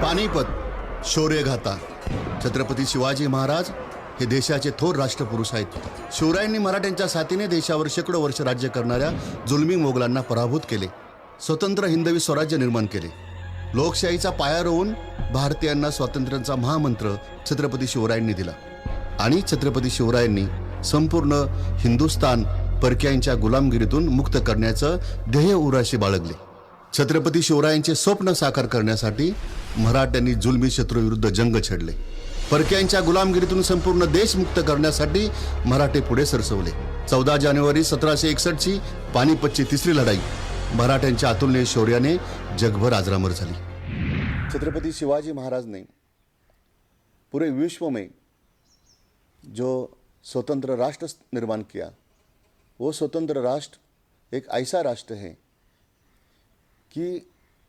पानिपत शौर्यगाथा. छत्रपती शिवाजी महाराज हे देशाचे थोर राष्ट्रपुरुष आहेत. शिवरायांनी मराठ्यांच्या साथीने देशावर शेकडो वर्ष राज्य करणाऱ्या जुलमी मोगलांना पराभूत केले. स्वतंत्र हिंदवी स्वराज्य निर्माण केले. लोकशाहीचा पाया रोवून भारतीयांना स्वातंत्र्याचा महामंत्र छत्रपती शिवरायांनी दिला. आणि छत्रपती शिवरायांनी संपूर्ण हिंदुस्थान परक्यांच्या गुलामगिरीतून मुक्त करण्याचं ध्येय उराशी बाळगले. छत्रपती शिवरायांचे स्वप्न साकार करण्यासाठी मराठ्यांनी जुलमी शत्रूविरुद्ध जंग छेडले. परक्यांच्या गुलामगिरीतून संपूर्ण देश मुक्त करण्यासाठी मराठे पुढे सरसवले. 14 जानेवारी 1761ची पानिपतची तिसरी लढाई मराठ्यांच्या अतुलनीय शौर्याने जगभर अजरामर झाली. छत्रपति शिवाजी महाराज ने पूरे विश्व में जो स्वतंत्र राष्ट्र निर्माण किया, वो स्वतंत्र राष्ट्र एक ऐसा राष्ट्र है कि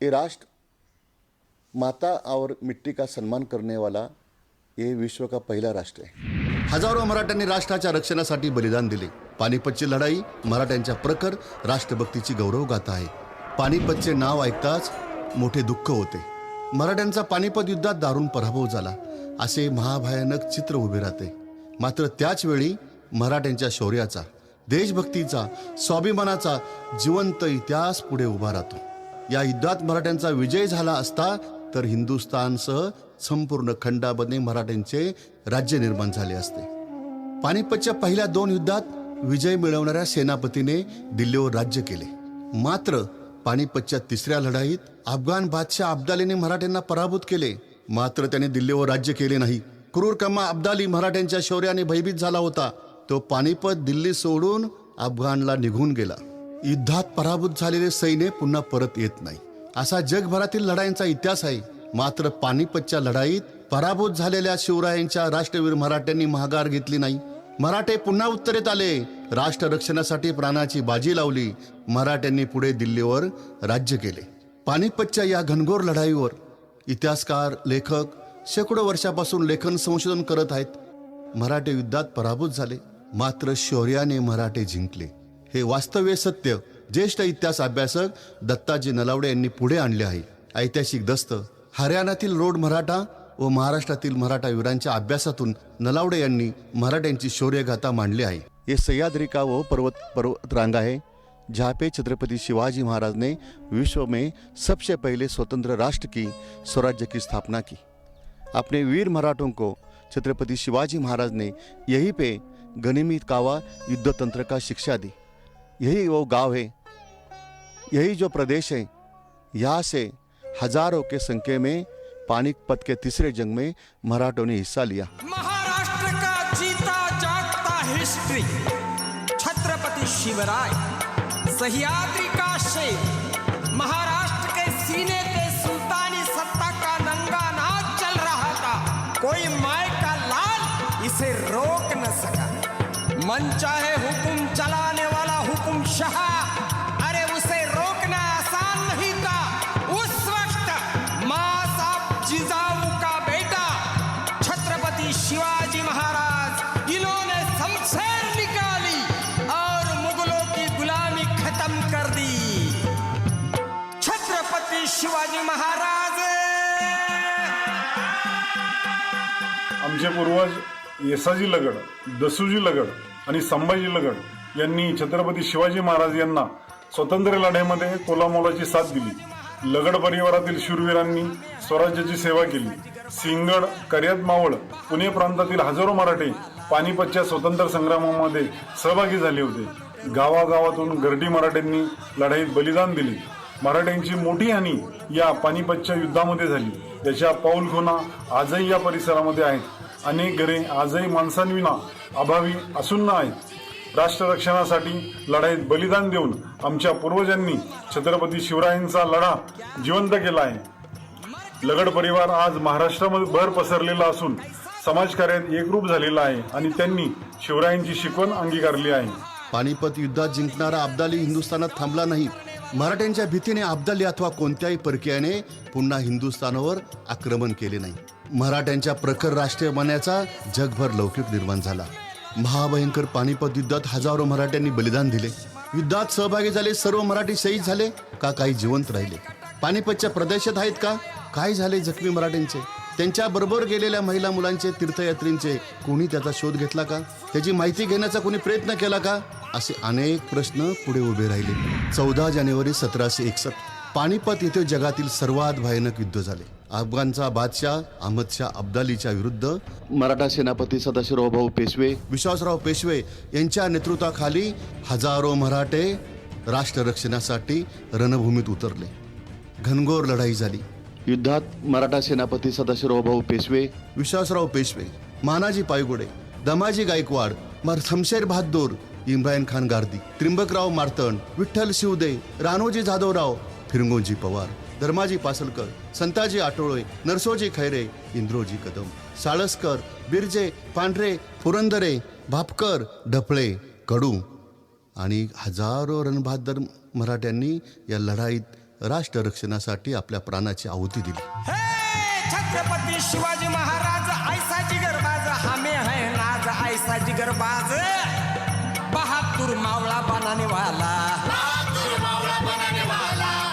ये राष्ट्र माता और मिट्टी का सम्मान करने वाला ये विश्व का पहला राष्ट्र है. हजारो मराठ्यांनी राष्ट्राच्या रक्षणासाठी बलिदान दिले. पानिपतची लढाई मराठ्यांच्या प्रखर राष्ट्रभक्तीची गौरवगाथा आहे. पानिपतचे नाव ऐकताच मोठे दुःख होते. मराठ्यांचा पानिपत युद्धात दारुण पराभव झाला असे महाभयानक चित्र उभे राहते. मात्र त्याच वेळी मराठ्यांच्या शौर्याचा, देशभक्तीचा, स्वाभिमानाचा जिवंत इतिहास पुढे उभा राहतो. या युद्धात मराठ्यांचा विजय झाला असता तर हिंदुस्थानसह संपूर्ण खंडामध्ये मराठ्यांचे राज्य निर्माण झाले असते. पानिपतच्या पहिल्या 2 युद्धात विजय मिळवणाऱ्या सेनापतीने दिल्लीवर राज्य केले. मात्र पानिपतच्या तिसऱ्या लढाईत अफगाण बादशाह अब्दालीने मराठ्यांना पराभूत केले. मात्र त्याने दिल्लीवर राज्य केले नाही. क्रूर कम्मा अब्दाली मराठ्यांच्या शौर्याने भयभीत झाला होता. तो पानिपत दिल्ली सोडून अफगाणला निघून गेला. युद्धात पराभूत झालेले सैन्य पुन्हा परत येत नाही असा जगभरातील लढाईंचा इतिहास आहे. मात्र पानिपतच्या लढाईत पराभूत झालेल्या शिवरायांच्या राष्ट्रवीर मराठ्यांनी माघार घेतली नाही. मराठे पुन्हा उत्तरेत आले. राष्ट्र रक्षणासाठी प्राणाची बाजी लावली. मराठ्यांनी पुढे दिल्लीवर राज्य केले. पानिपतच्या या घनघोर लढाईवर इतिहासकार, लेखक शेकडो वर्षापासून लेखन संशोधन करत आहेत. मराठे युद्धात पराभूत झाले, मात्र शौर्याने मराठे जिंकले. हे वास्तव्य सत्य ज्येष्ठ इतिहास अभ्यासक दत्ताजी नलावडे यांनी पुढे आणले आहे. ऐतिहासिक दस्त हरियाणातील रोड मराठा व महाराष्ट्रातील मराठा वीरांच्या अभ्यासातून नलावडे यांनी मराठ्यांची शौर्यगाथा मांडली आहे. ये सह्याद्री का वो पर्वत रांगा है जहाँ पे छत्रपति शिवाजी महाराज ने विश्व में सबसे पहले स्वतंत्र राष्ट्र की स्वराज्य की स्थापना की. अपने वीर मराठों को छत्रपति शिवाजी महाराज ने यहीं पे गनिमी कावा युद्ध तंत्र का शिक्षा दी. यही वो गांव है, यही जो प्रदेश है, यहाँ से हजारों के संख्या में पानिपत के तीसरे जंग में मराठों ने हिस्सा लिया. महाराष्ट्र का जीता जागता हिस्ट्री छत्रपति शिवराय, सह्याद्री का शेर, महाराष्ट्र के सीने पे सुल्तानी सत्ता का नंगा नाच चल रहा था. कोई माय का लाल इसे रोक न सका. मन चाहे हुकुम चलाने वाला हुकुम शाह, अरे उसे रोकना आसान नहीं था. उस वक्त मां साहब जिजाऊ का बेटा छत्रपति शिवाजी महाराज, इन्होंने शमशेर निकाली और मुगलों की गुलामी खत्म कर दी. छत्रपति शिवाजी महाराज. आमचे पूर्वज येसाजी लगड, दसूजी लगड आणि संभाजी लगड यांनी छत्रपती शिवाजी महाराज यांना स्वतंत्र लढ्यामध्ये कोलामोलाची साथ दिली. लगड परिवारातील शूरवीरांनी स्वराज्याची सेवा केली. सिंहगड, कर्यात मावळ, पुणे प्रांतातील हजारो मराठे पानिपतच्या स्वतंत्र संग्रामामध्ये सहभागी झाले होते. गावागावातून गर्डी मराठ्यांनी लढाईत बलिदान दिले. मराठ्यांची मोठी हानी या पानिपतच्या युद्धामध्ये झाली. त्याच्या पाऊलखुणा आजही या परिसरामध्ये आहेत. अनेक घरे आजही माणसांविना अभावी असून आहेत. राष्ट्र रक्षणासाठी लढाईत बलिदान देऊन आमच्या पूर्वजांनी छत्रपती शिवरायांचा लढा जिवंत केला आहे. लगड परिवार आज महाराष्ट्रामध्ये भर पसरलेला असून समाजकार्यात एकरूप झालेला आहे आणि त्यांनी शिवरायांची शिकवण अंगीकारली आहे. पानिपत युद्धात जिंकणारा अब्दाली हिंदुस्थानात थांबला नाही. मराठ्यांच्या भीतीने अब्दाली अथवा कोणत्याही परकीयाने पुन्हा हिंदुस्थानावर आक्रमण केले नाही. मराठ्यांच्या प्रखर राष्ट्रीय मान्याचा जगभर लौकिक निर्माण झाला. महाभयंकर पानिपत युद्धात हजारो मराठ्यांनी बलिदान दिले. युद्धात सहभागी झाले सर्व मराठी शहीद झाले का काही जिवंत राहिले? पानिपतच्या प्रदेशात आहेत का काय झाले जखमी मराठ्यांचे? त्यांच्याबरोबर गेलेल्या महिला मुलांचे, तीर्थयात्रींचे कोणी त्याचा शोध घेतला का? त्याची माहिती घेण्याचा कोणी प्रयत्न केला का? असे अनेक प्रश्न पुढे उभे राहिले. 14 जानेवारी 1761 पानिपत येथे जगातील सर्वात भयानक युद्ध झाले. अफगाणचा बादशाह अहमद शाह अब्दालीच्या विरुद्ध मराठा सेनापती सदाशिवराव भाऊ पेशवे, विश्वासराव पेशवे यांच्या नेतृत्वाखाली हजारो मराठे राष्ट्ररक्षणासाठी रणभूमीत उतरले. घनघोर लढाई झाली. युद्धात मराठा सेनापती सदाशिवराव भाऊ पेशवे, विश्वासराव पेशवे, मानाजी पायगुडे, दमाजी गायकवाड, शमशेर बहादूर, इम्रान खान गार्दी, त्रिंबकराव मार्तंड, विठ्ठल शिवदे, राणोजी जाधवराव, फिरंगोजी पवार, धर्माजी पासलकर, संताजी आटोळे, नरसोजी खैरे, इंद्रोजी कदम, साळसकर, बिरजे, पांढरे, पुरंदरे, भापकर, ढपळे, कडू आणि हजारो रणबहादर मराठ्यांनी या लढाईत राष्ट्ररक्षणासाठी आपल्या प्राणाची आहुती दिली. हे छत्रपती शिवाजी महाराज ऐसा जिगरबाज, हमें है नाज ऐसा जिगरबाज, बहादुर मावळा बनाने वाला,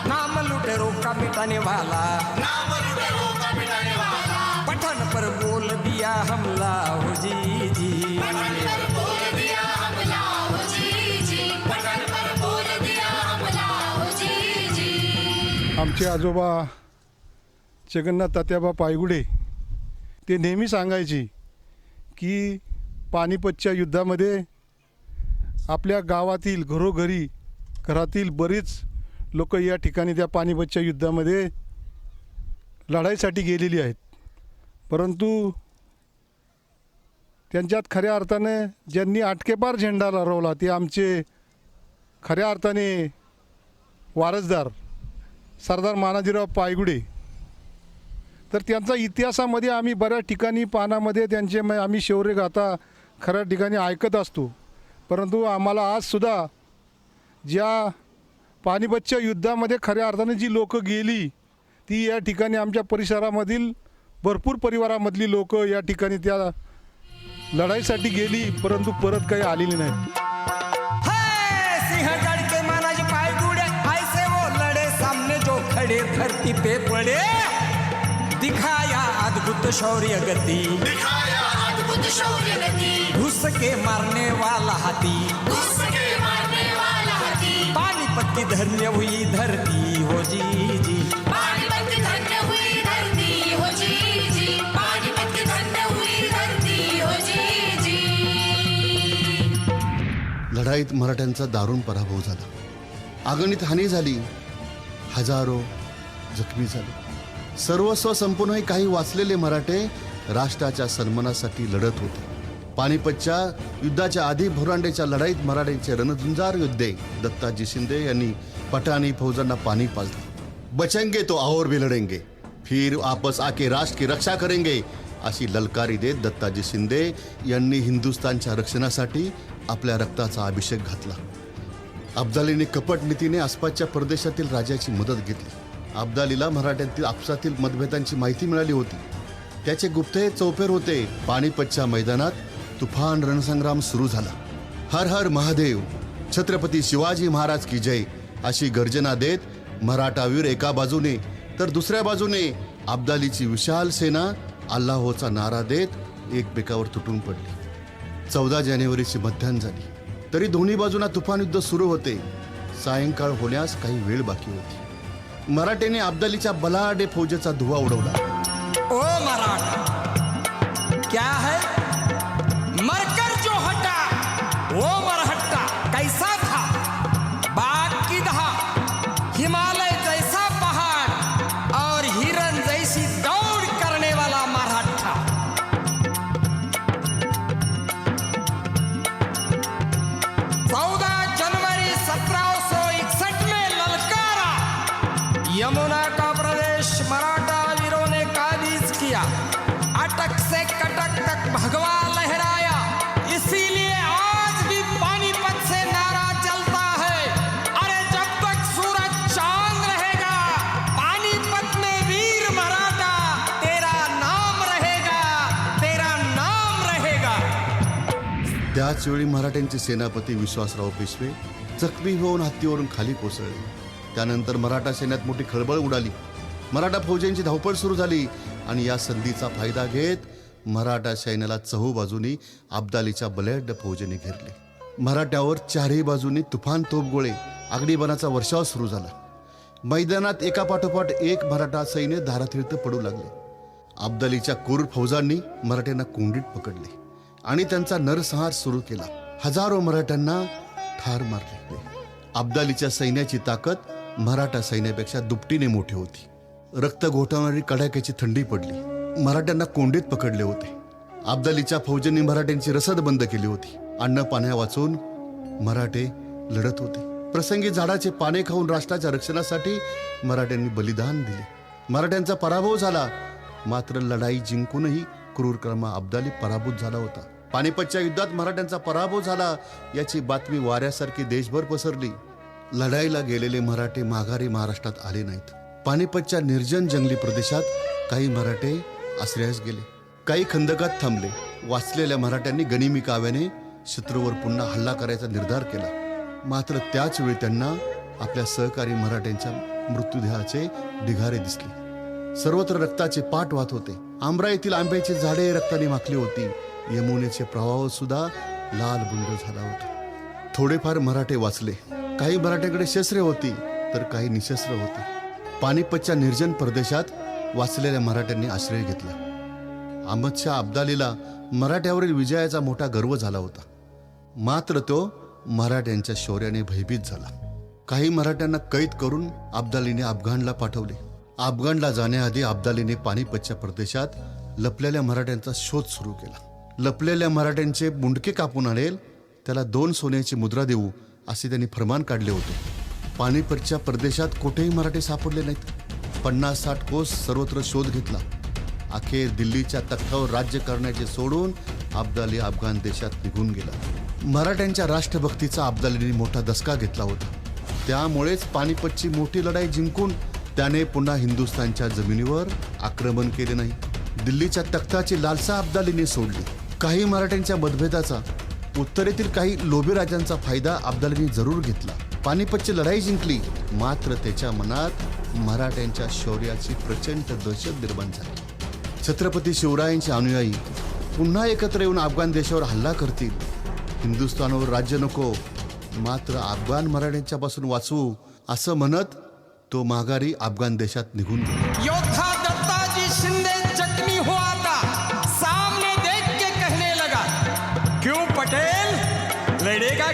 नाम लुटेरों का मिटाने वाला, पठान पर बोल दिया हमला हो जी जी, आमचे आजोबा जगन्नाथ तात्याबा पायगुडे ते नेहमी सांगायचे की पानिपतच्या युद्धामध्ये आपल्या गावातील घरातील बरीच लोक या ठिकाणी त्या पानिपतच्या युद्धामध्ये लढाईसाठी गेलेली आहेत. परंतु त्यांच्यात खऱ्या अर्थाने ज्यांनी आटकेपार झेंडा लहरवला ते आमचे खऱ्या अर्थाने वारसदार सरदार मानाजीराव पायगुडे. तर त्यांचा इतिहासामध्ये आम्ही बऱ्याच ठिकाणी पानामध्ये त्यांचे आम्ही शौर्य गाथा खऱ्या ठिकाणी ऐकत असतो. परंतु आम्हाला आजसुद्धा ज्या पानिपतच्या युद्धामध्ये खऱ्या अर्थाने जी लोकं गेली ती या ठिकाणी आमच्या परिसरामधील भरपूर परिवारामधली लोक या ठिकाणी त्या लढाईसाठी गेली परंतु परत काही आलेली नाहीत. सिंहगढ़ के मानाजी पायगुड़े ऐसे वो लड़े सामने जो खड़े धरती पे पड़े, दिखाया अद्भुत शौर्य गति, घुस के मारने वाला हाथी, पानीपत की धन्य हुई धरती हो जी जी, पानीपत की धन्य हुई धरती हो जी जी, पानीपत की धन्य हुई धरती हो जी जी. लढाईत मराठ्यांचा दारुण पराभव झाला. अगणित हानी झाली. हजारो जखमी झाले. सर्वस्व संपूर्णही काही वाचलेले मराठे राष्ट्राच्या सन्मानासाठी लढत होते. पानिपतच्या युद्धाच्या आधी भोरांडेच्या लढाईत मराठ्यांचे रणझुंजार योद्धे दत्ताजी शिंदे यांनी पठाणी फौजांना पाणी पाजले. बचेंगे तो और भी लढेंगे, फिर आपस आके राष्ट्र की रक्षा करेंगे अशी ललकारी देत दत्ताजी शिंदे यांनी हिंदुस्थानच्या रक्षणासाठी आपल्या रक्ताचा अभिषेक घातला. अब्दालीने कपट नीतीने आसपासच्या परदेशातील राजाची मदत घेतली. अब्दालीला मराठ्यांतील आपसातील मतभेदांची माहिती मिळाली होती. त्याचे गुप्तहेर चौफेर होते. पानिपतच्या मैदानात तुफान रणसंग्राम सुरू झाला. हर हर महादेव, छत्रपती शिवाजी महाराज की जय अशी गर्जना देत मराठावीर एका बाजूने तर दुसऱ्या बाजूने अब्दालीची विशाल सेना अल्लाहोचा नारा देत एकमेकावर तुटून पडली. 14 जानेवारीची मध्याह्न झाली तरी दोन्ही बाजूंना तुफान युद्ध सुरू होते. सायंकाळ होण्यास काही वेळ बाकी होती. मराठ्याने अब्दालीच्या बलाढ्य फौजेचा धुवा उडवला. ओ मराठा क्या है, मरकर जो हटा वो मरहट्टा कैसा था, बाग की दहा, हिमालय जैसा पहाड़ और हिरन जैसी दौड़ करने वाला मराठा. 14 जनवरी 1761 में ललकारा यमुना का प्रदेश मराठा वीरों ने काबीज किया. अटक से कटक तक भगवा लहराया. इसीलिए आज भी पानीपत से नारा चलता है, अरे जब तक सूरज चांद रहेगा पानीपत में वीर मराठा तेरा नाम रहेगा, तेरा नाम रहेगा. त्याच वेळी मराठ्यांचे सेनापती विश्वासराव पेशवे जखमी होऊन हत्तीवरून खाली कोसळले. त्यानंतर मराठा सैन्यात मोठी खळबळ उडाली. मराठा फौजांची धावपळ सुरू झाली आणि या संधीचा फायदा घेत मराठा सैन्याला चहूबाजूनी अब्दालीच्या बलाढ्य फौजेने घेरले. मराठ्यावर चारही बाजूनी तुफान तोफगोळे आगडीबाणाचा वर्षाव सुरू झाला. मैदानात एकापाठोपाठ एक मराठा सैन्य धारातीर्थ पडू लागले. अब्दालीच्या क्रूर फौजांनी मराठ्यांना कोंडीत पकडले आणि त्यांचा नरसंहार सुरू केला. हजारो मराठ्यांना ठार मारले. अब्दालीच्या सैन्याची ताकद मराठा सैन्यापेक्षा दुपटीने मोठी होती. रक्त घोटावणारी कडाक्याची थंडी पडली. मराठ्यांना कोंडीत पकडले होते. अब्दालीच्या फौजांनी मराठ्यांची रसद बंद केली होती. अन्न पाण्या वाचून मराठे लढत होते. प्रसंगी झाडाचे पाने खाऊन राष्ट्राच्या रक्षणासाठी मराठ्यांनी बलिदान दिले. मराठ्यांचा पराभव झाला, मात्र लढाई जिंकूनही क्रूरकर्मा अब्दाली पराभूत झाला होता. पानिपतच्या युद्धात मराठ्यांचा पराभव झाला याची बातमी वाऱ्यासारखी देशभर पसरली. लढाईला गेलेले मराठे माघारी महाराष्ट्रात आले नाहीत. पानिपतच्या निर्जन जंगली प्रदेशात काही मराठे आश्रयास गेले, काही खंदकात थांबले. वाचलेल्या मराठ्यांनी गनिमी काव्याने शत्रूवर पुन्हा हल्ला करायचा निर्धार केला. मात्र त्याच वेळी त्यांना आपल्या सहकारी मराठ्यांच्या मृत्यूदेहाचे ढिगारे दिसले. सर्वत्र रक्ताचे पाट वाहत होते. आंब्रा येथील आंब्याची झाडे रक्ताने माखली होती. यमुनेचे प्रवाह सुद्धा लाल बुंद झाला होता. थोडेफार मराठे वाचले. काही मराठ्यांकडे शस्त्रे होती तर काही निशस्त्र होते. पानिपतच्या निर्जन प्रदेशात वाचलेल्या मराठ्यांनी आश्रय घेतला. अहमदशाह अब्दालीला मराठ्यावरील विजयाचा मोठा गर्व झाला होता. मात्र तो मराठ्यांच्या शौर्याने भयभीत झाला. काही मराठ्यांना कैद करून अब्दालीने अफगाणला पाठवले. अफगाणला जाण्याआधी अब्दालीने पानिपतच्या प्रदेशात लपलेल्या मराठ्यांचा शोध सुरू केला. लपलेल्या मराठ्यांचे मुंडके कापून आणेल त्याला 2 सोन्याची मुद्रा देऊ असे त्यांनी फरमान काढले होते. पानिपतच्या प्रदेशात कुठेही मराठे सापडले नाहीत. 50-60 कोस सर्वत्र शोध घेतला. अखेर दिल्लीच्या तख्तावर राज्य करण्याचे सोडून अब्दाली अफगाण देशात निघून गेला. मराठ्यांच्या राष्ट्रभक्तीचा अब्दालीने मोठा दसका घेतला होता. त्यामुळेच पानिपतची मोठी लढाई जिंकून त्याने पुन्हा हिंदुस्थानच्या जमिनीवर आक्रमण केले नाही. दिल्लीच्या तख्ताची लालसा अब्दालीने सोडली. काही मराठ्यांच्या मतभेदाचा, उत्तरेतील काही लोभी राजांचा फायदा अब्दालीने जरूर घेतला. पानिपतची लढाई जिंकली, मात्र त्याच्या मनात मराठ्यांच्या शौर्याची प्रचंड दहशत निर्माण झाली. छत्रपती शिवरायांचे अनुयायी पुन्हा एकत्र येऊन अफगाण देशावर हल्ला करतील. हिंदुस्थानावर राज्य नको, मात्र अफगाण मराठ्यांच्या पासून वाचवू असं म्हणत तो माघारी अफगाण देशात निघून गेला. योद्धा दत्ताजी शिंदे जख्मी हुआ था, सामने देख के कहने लगा, क्यों पटेल लड़ेगा?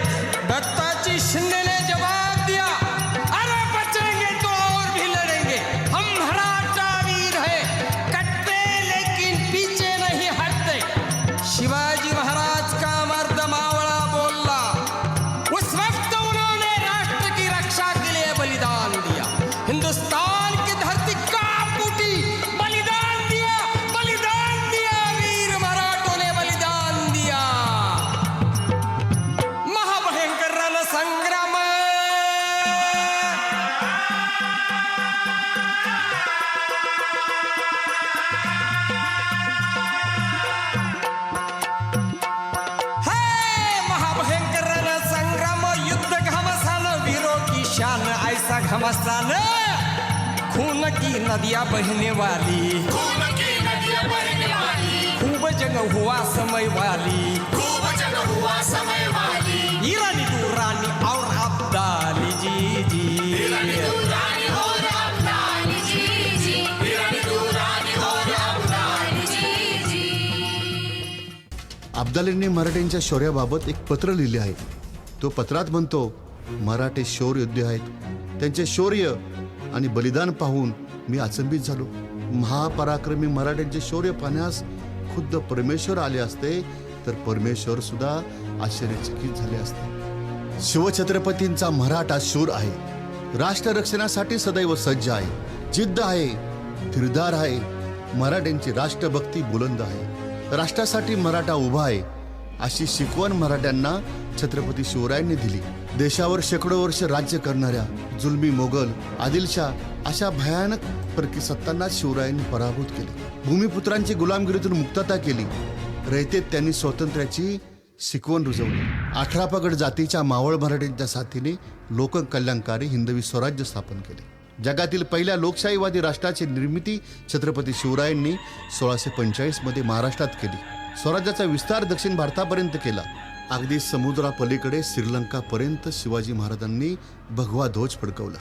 दत्ताजी शिंदे ने जवाब दिया, अरे बचेंगे तो और भी लड़ेंगे, हम मराठा वीर है, कट्टे लेकिन पीछे नहीं हटते. शिवाजी महाराज का मर्द मावड़ा बोला. उस वक्त उन्होंने राष्ट्र की रक्षा के लिए बलिदान दिया. हिंदुस्तान की धरती कांप उठी. बलिदान दिया वीर मराठों ने बलिदान दिया. महाभयंकर रण संग्राम. महाभयंकर रण संग्राम, युद्ध घमासान, वीरों की शान, ऐसा घमासान, खून की नदियां बहने वाली, खूब जंग हुआ समय वाली, ईरानी दूरानी और अब्दाली जी. अब्दालींनी मराठ्यांच्या शौर्याबाबत एक पत्र लिहिले आहे. तो पत्रात म्हणतो, मराठे शौर्य योद्धे आहेत. त्यांचे शौर्य आणि बलिदान पाहून मी अचंबित झालो. महापराक्रमी मराठ्यांचे शौर्य पाहण्यास खुद्द परमेश्वर आले असते तर परमेश्वर सुद्धा आश्चर्यचकित झाले असते. शिवछत्रपतींचा मराठा शूर आहे. राष्ट्र रक्षणासाठी सदैव सज्ज आहे. जिद्द आहे, निर्धार आहे. मराठ्यांची राष्ट्रभक्ती बुलंद आहे. राष्ट्रासाठी मराठा उभा आहे अशी शिकवण मराठ्यांना छत्रपती शिवरायांनी दिली. देशावर शेकडो वर्ष राज्य करणाऱ्या जुलमी मोगल, आदिलशाह अशा भयानक परकी सत्तांना शिवरायांनी पराभूत केले. भूमिपुत्रांची गुलामगिरीतून मुक्तता केली. रयतेत त्यांनी स्वातंत्र्याची शिकवण रुजवली. 18 पगड जातीच्या मावळ मराठ्यांच्या साथीने लोककल्याणकारी हिंदवी स्वराज्य स्थापन केले. जगातील पहिल्या लोकशाहीवादी राष्ट्राची निर्मिती छत्रपती शिवरायांनी 1645 मध्ये महाराष्ट्रात केली. स्वराज्याचा विस्तार दक्षिण भारतापर्यंत केला. अगदी समुद्रापलीकडे श्रीलंकापर्यंत शिवाजी महाराजांनी भगवा ध्वज फडकवला.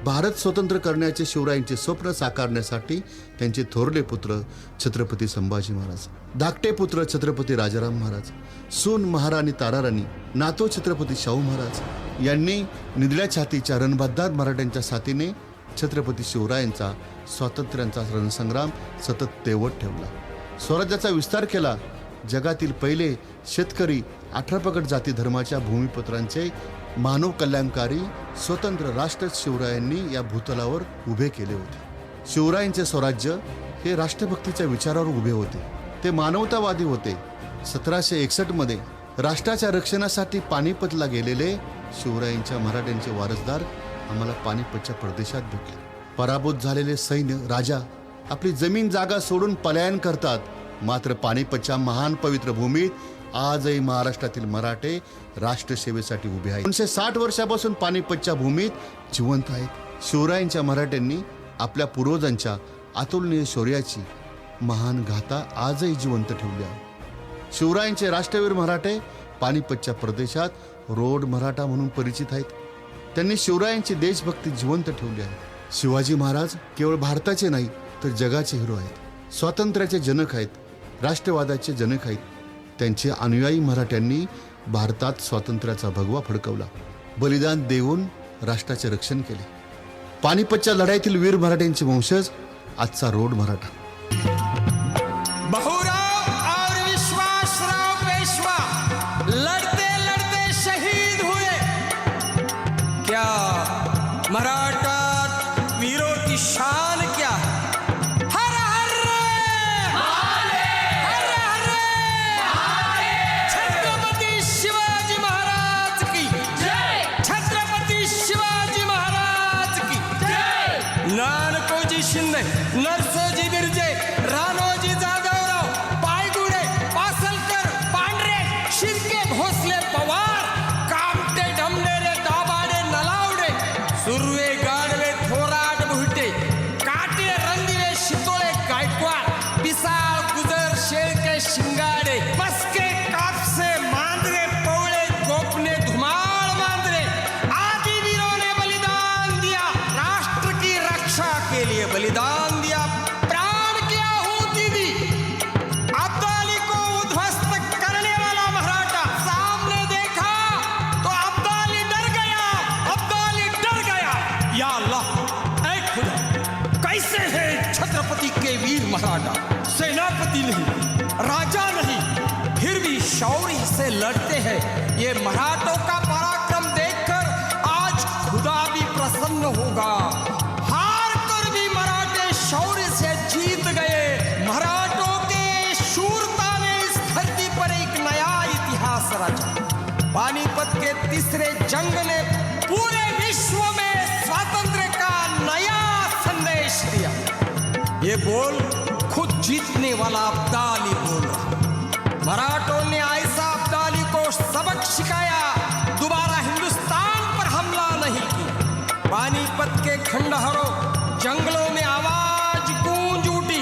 भारत स्वतंत्र करण्याचे शिवरायांचे स्वप्न साकारण्यासाठी त्यांचे थोरले पुत्र छत्रपती संभाजी महाराज, धाकटे पुत्र छत्रपती राजाराम महाराज, सून महाराणी ताराराणी, नातू छत्रपती शाहू महाराज यांनी निधड्या छातीच्या रणबद्धात मराठ्यांच्या साथीने छत्रपती शिवरायांचा स्वातंत्र्यांचा रणसंग्राम सतत तेवत ठेवला. स्वराज्याचा विस्तार केला. जगातील पहिले शेतकरी 18 पगड जाती धर्माच्या भूमिपुत्रांचे मानव कल्याणकारी स्वतंत्र राष्ट्र शिवरायांनी या भूतलावर उभे केले होते. शिवरायांचे स्वराज्य हे राष्ट्रभक्तीच्या विचारावर उभे होते. ते मानवतावादी होते. 1761 मध्ये राष्ट्राच्या रक्षणासाठी पानिपतला गेलेले शिवरायांच्या मराठ्यांचे वारसदार आम्हाला पानिपतच्या प्रदेशात भेटले. पराभूत झालेले सैन्य राजा आपली जमीन जागा सोडून पलायन करतात. मात्र पानिपतच्या महान पवित्र भूमीत आजही महाराष्ट्रातील मराठे राष्ट्रसेवेसाठी उभे आहेत. 260 वर्षापासून पानिपतच्या भूमीत जिवंत आहेत. शिवरायांच्या मराठ्यांनी आपल्या पूर्वजांच्या अतुलनीय शौर्याची महान गाथा आजही जिवंत ठेवली आहे. शिवरायांचे राष्ट्रवीर मराठे पानिपतच्या प्रदेशात रोड मराठा म्हणून परिचित आहेत. त्यांनी शिवरायांची देशभक्ती जिवंत ठेवली आहे. शिवाजी महाराज केवळ भारताचे नाही तर जगाचे हिरो आहेत. स्वातंत्र्याचे जनक आहेत. राष्ट्रवादाचे जनक आहेत. त्यांचे अनुयायी मराठ्यांनी भारतात स्वातंत्र्याचा भगवा फडकवला. बलिदान देऊन राष्ट्राचे रक्षण केले. पानिपतच्या लढाईतील वीर मराठ्यांचे वंशज आजचा रोड मराठा. बहुराव और विश्वासराव पेशवा लड़ते लड़ते शहीद हुए. क्या मराठा वीरों की शान क्या है? हर हर छत्रपति शिवाजी महाराज की जय. छत्रपति शिवाजी महाराज की जय. नानकोजी शिंदे, नरसोजी बिर्जे, राणोजी जाधवराव, पायगुडे, पासलकर, पांढरे, शिर्के, भोसले, पवार, कामटे, ढमढेरे, दाभाडे, नलावडे, सुर्वे, गाढवे, थोराट, भुईटे, काटे, रणदिवे, शितोळे, गायकवाड, पिसाळ, गुजर, शेळके, शिंगाडे, मस्के, कापसे, मांजरे, पवळे, गोपने, धुमाळ, मांजरे आदि वीरों ने बलिदान दिया. राष्ट्र की रक्षा के लिए बलिदान दिया. प्राण की आहुति दी. अब्दाली को उद्ध्वस्त करने वाला मराठा सामने देखा तो अब्दाली डर गया. अब्दाली डर गया. या अल्लाह, ऐ खुदा, कैसे है छत्रपति के वीर मराठा? सेनापति नहीं, राजा नहीं, फिर भी शौर्य से लड़ते हैं. ये मराठों का पराक्रम देखकर आज खुदा भी प्रसन्न होगा. हार कर भी मराठे शौर्य से जीत गए. मराठों के शूरता ने इस धरती पर एक नया इतिहास रचा. पानीपत के तीसरे जंग ने पूरे विश्व में स्वातंत्र्य का नया संदेश दिया. ये बोल खुद जीतने वाला अब्दाली बोल रहा. मराठों ने ऐसा अब्दाली को सबक सिखाया, दोबारा हिंदुस्तान पर हमला नहीं किया. पानीपत के खंडहरों, जंगलों में आवाज गूंज उठी,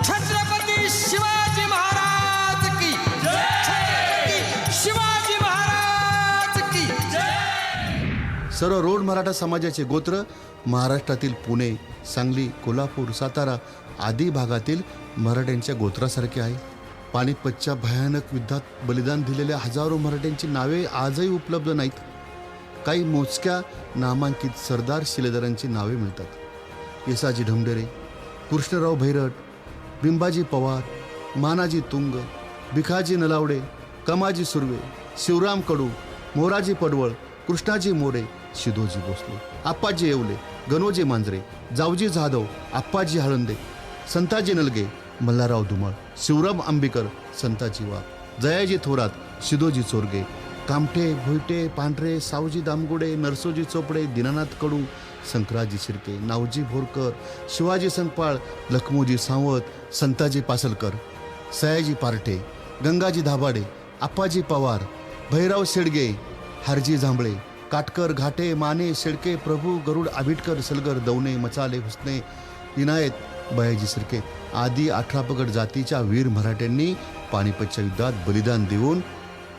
छत्रपति शिवाजी महाराज की जय. छत्रपति शिवाजी महाराज की जय. सर्व रोड मराठा समाजाचे गोत्र महाराष्ट्रातील पुणे, सांगली, कोल्हापूर, सातारा आदी भागातील मराठ्यांच्या गोत्रासारखे आहे. पानिपतच्या भयानक युद्धात बलिदान दिलेल्या हजारो मराठ्यांची नावे आजही उपलब्ध नाहीत. काही मोजक्या नामांकित सरदार शिलेदारांची नावे मिळतात. येसाजी ढमढेरे, कृष्णराव भैरट, बिंबाजी पवार, मानाजी तुंग, भिकाजी नलावडे, कमाजी सुर्वे, शिवराम कडू, मोराजी पडवळ, कृष्णाजी मोरे, शिदोजी भोसले, आप्पाजी येवले, गणोजी मांजरे, जावजी जाधव, आप्पाजी हळंदे, संताजी नलगे, मल्हारराव धुमाळ, शिवराम आंबेकर, संताजी वाघ, जयाजी थोरात, शिदोजी चोरगे, कामठे, भोईटे, पांढरे, सावजी दामगोडे, नरसोजी चोपडे, दीनानाथ कडू, शंकराजी शिर्के, नावजी भोरकर, शिवाजी संकपाळ, लखमोजी सावंत, संताजी पासलकर, सयाजी पार्टे, गंगाजी धाबाडे, आप्पाजी पवार, भैरव शेडगे, हरजी जांभळे, काटकर, घाटे, माने, शेडके, प्रभू, गरुड, आबिटकर, सलगर, दौने, मचाले, हुसने, इनायत, बयाजी सिर्के आदी 18 पगड जातीच्या वीर मराठ्यांनी पानिपतच्या युद्धात बलिदान देऊन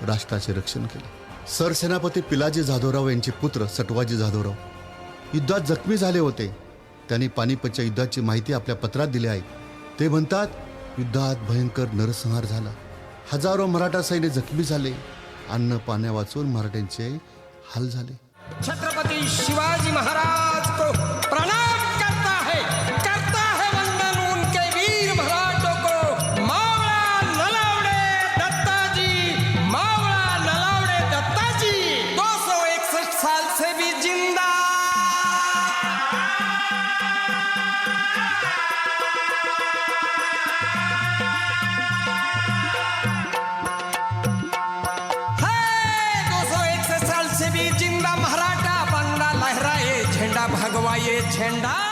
राष्ट्राचे रक्षण केले. सरसेनापती पिलाजी जाधवराव यांचे पुत्र सटवाजी जाधवराव युद्धात जखमी झाले होते. त्यांनी पानिपतच्या युद्धाची माहिती आपल्या पत्रात दिली आहे. ते म्हणतात, युद्धात भयंकर नरसंहार झाला. हजारो मराठा सैन्य जखमी झाले. अन्न पाण्या वाचून मराठ्यांचे हाल झाले. छत्रपति शिवाजी महाराज को प्रणाम करता है वंदन उनके वीर मराठों को. मावळा नलावडे दत्ताजी, मावळा नलावडे दत्ताजी 261 साल से भी जिंदा. से भी जिंदा मराठा बंदा लहराए झंडा भगवाए झंडा.